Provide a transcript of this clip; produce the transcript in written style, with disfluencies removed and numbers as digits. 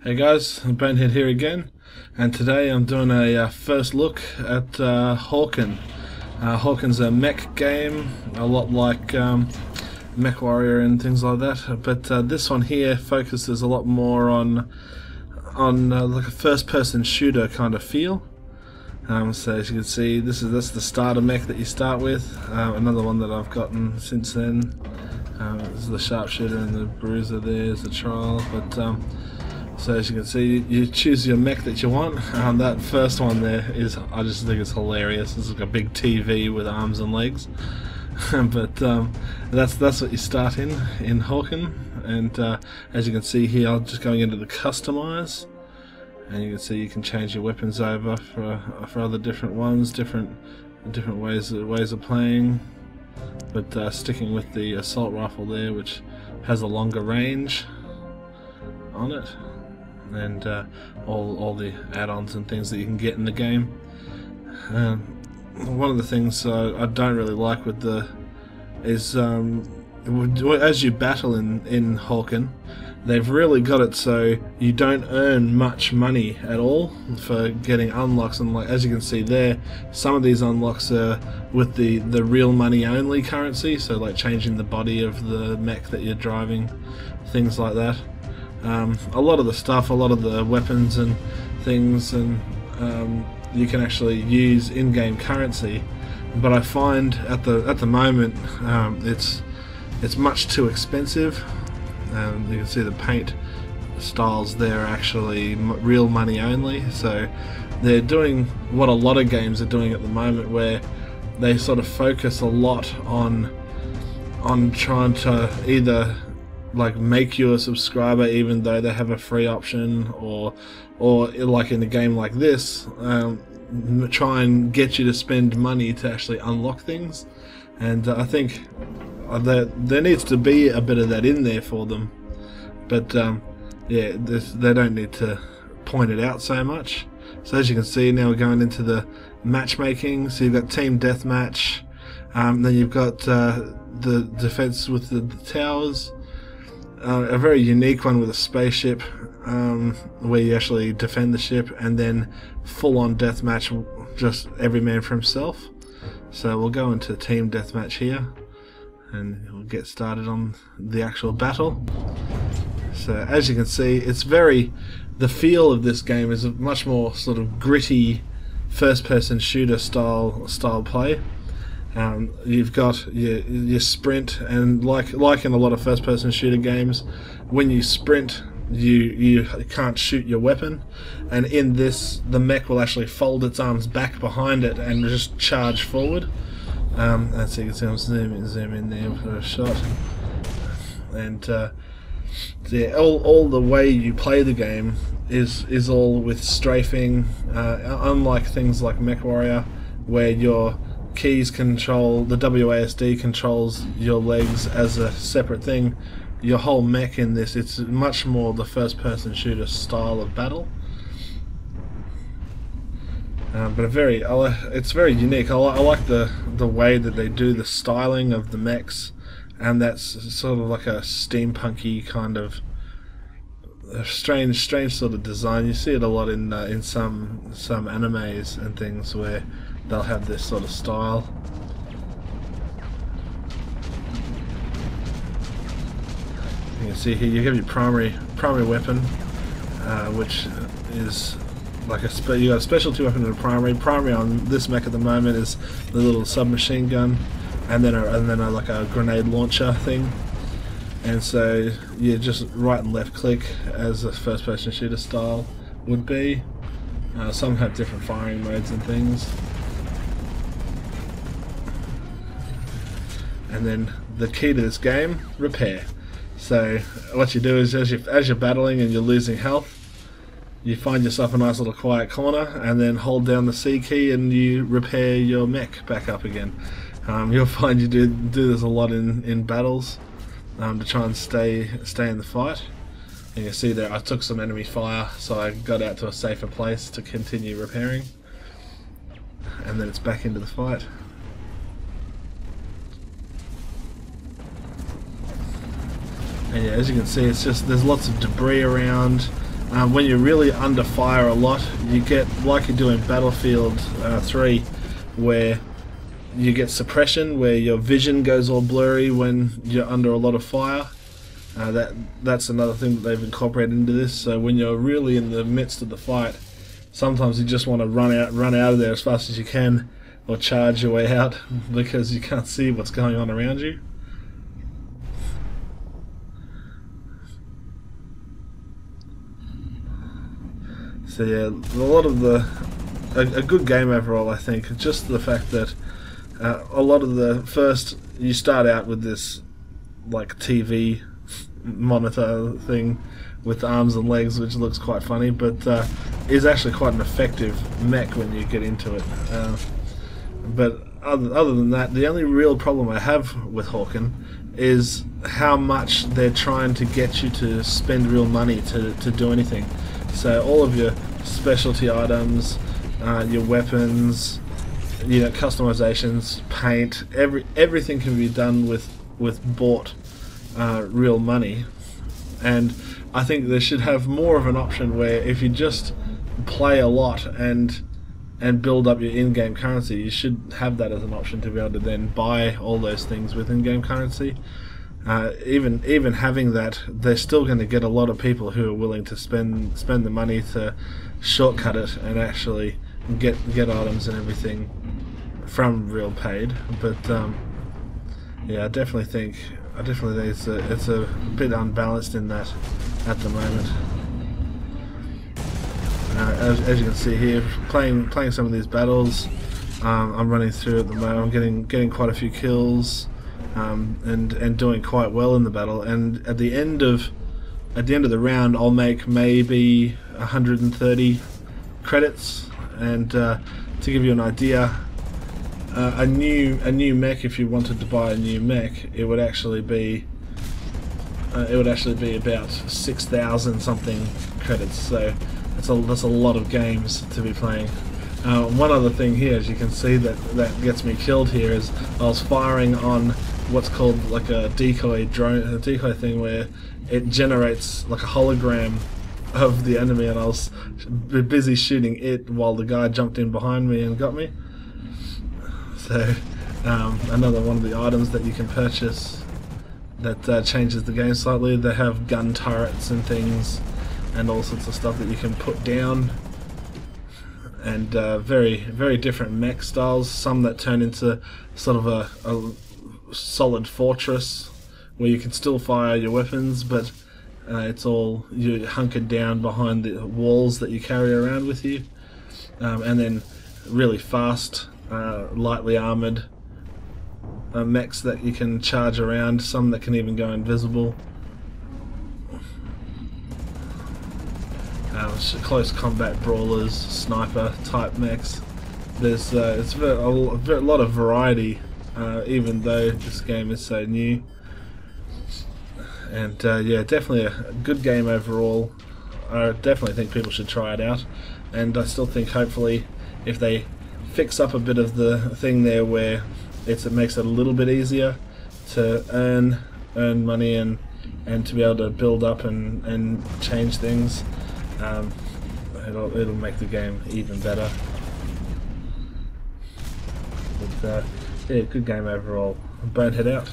Hey guys, Bonehead here again, and today I'm doing a first look at Hawken. Hawken's a mech game, a lot like Mech Warrior and things like that, but this one here focuses a lot more on like a first-person shooter kind of feel. So as you can see, that's the starter mech that you start with. Another one that I've gotten since then. This is the sharpshooter and the bruiser. There's the trial, but so as you can see, you choose your mech that you want. That first one there is, I just think it's hilarious. It's like a big TV with arms and legs. But that's what you start in Hawken. And as you can see here, I'm just going into the customize, and you can see you can change your weapons over for other different ones, different ways of playing. But sticking with the assault rifle there, which has a longer range on it, and all the add-ons and things that you can get in the game. One of the things I don't really like with is as you battle in Hawken, they've really got it so you don't earn much money at all for getting unlocks, and like as you can see there, some of these unlocks are with the real money only currency, so like changing the body of the mech that you're driving, things like that. A lot of the stuff, a lot of the weapons and things, and you can actually use in-game currency, but I find at the moment it's much too expensive. You can see the paint styles there are actually real money only, so they're doing what a lot of games are doing at the moment, where they sort of focus a lot on trying to either like make you a subscriber even though they have a free option, or like in a game like this, try and get you to spend money to actually unlock things. And I think there needs to be a bit of that in there for them, but yeah, they don't need to point it out so much. So as you can see, now we're going into the matchmaking. So you've got team deathmatch, then you've got the defense with the towers, a very unique one with a spaceship, where you actually defend the ship, and then full-on deathmatch, just every man for himself. So we'll go into team deathmatch here, and we'll get started on the actual battle. So as you can see, the feel of this game is a much more sort of gritty first-person shooter style play. You've got your sprint, and like in a lot of first-person shooter games, when you sprint, you can't shoot your weapon, and in this, the mech will actually fold its arms back behind it and just charge forward. And so you can see I'm zoom in there for a shot, and yeah, all the way you play the game is all with strafing, unlike things like Mech Warrior, where your keys control, the WASD controls your legs as a separate thing. Your whole mech in this, it's much more the first-person shooter style of battle, but it's very unique. I like the way that they do the styling of the mechs, and that's sort of like a steampunky kind of strange sort of design. You see it a lot in some animes and things where they'll have this sort of style. You can see here you have your primary weapon, which is like you got a specialty weapon and a primary. Primary on this mech at the moment is the little submachine gun, and then like a grenade launcher thing. And so you just right and left click as a first-person shooter style would be. Some have different firing modes and things. And then the key to this game, repair. So what you do is as you're battling and you're losing health, you find yourself a nice little quiet corner, and then hold down the C key and you repair your mech back up again. You'll find you do this a lot in battles, to try and stay in the fight. And you see there I took some enemy fire, so I got out to a safer place to continue repairing, and then it's back into the fight. And yeah, as you can see, it's just there's lots of debris around. when you're really under fire a lot, you get, like you do in Battlefield 3, where you get suppression, where your vision goes all blurry when you're under a lot of fire. That's another thing that they've incorporated into this. So when you're really in the midst of the fight, sometimes you just want to run out of there as fast as you can, or charge your way out because you can't see what's going on around you. So yeah, a lot of a good game overall, I think. Just the fact that a lot of the first, you start out with this like TV monitor thing with arms and legs, which looks quite funny, but is actually quite an effective mech when you get into it. But other than that, the only real problem I have with Hawken is how much they're trying to get you to spend real money to do anything. So all of your specialty items, your weapons, customizations, paint, everything can be done with bought real money. And I think they should have more of an option where if you just play a lot and build up your in-game currency, you should have that as an option to be able to then buy all those things with in-game currency. Even having that, they're still going to get a lot of people who are willing to spend the money to shortcut it and actually get items and everything from real paid. But yeah, I definitely think it's a bit unbalanced in that at the moment. As you can see here, playing some of these battles, I'm running through at the moment. I'm getting quite a few kills. And doing quite well in the battle, and at the end of the round I'll make maybe 130 credits. And to give you an idea, a new mech, if you wanted to buy a new mech, it would actually be about 6,000 something credits. So that's a lot of games to be playing. One other thing here, as you can see, that gets me killed here, is I was firing on what's called like a decoy thing, where it generates like a hologram of the enemy, and I was busy shooting it while the guy jumped in behind me and got me. So another one of the items that you can purchase that changes the game slightly. They have gun turrets and things and all sorts of stuff that you can put down, and very different mech styles. Some that turn into sort of a solid fortress where you can still fire your weapons, but it's all, you're hunkered down behind the walls that you carry around with you. And then really fast, lightly armoured mechs that you can charge around, some that can even go invisible. Close combat brawlers, sniper type mechs. There's it's a lot of variety, even though this game is so new. And yeah, definitely a good game overall. I definitely think people should try it out, and I still think hopefully if they fix up a bit of the thing there where it makes it a little bit easier to earn money and to be able to build up and change things, it'll make the game even better. But yeah, good game overall. Bonehead out.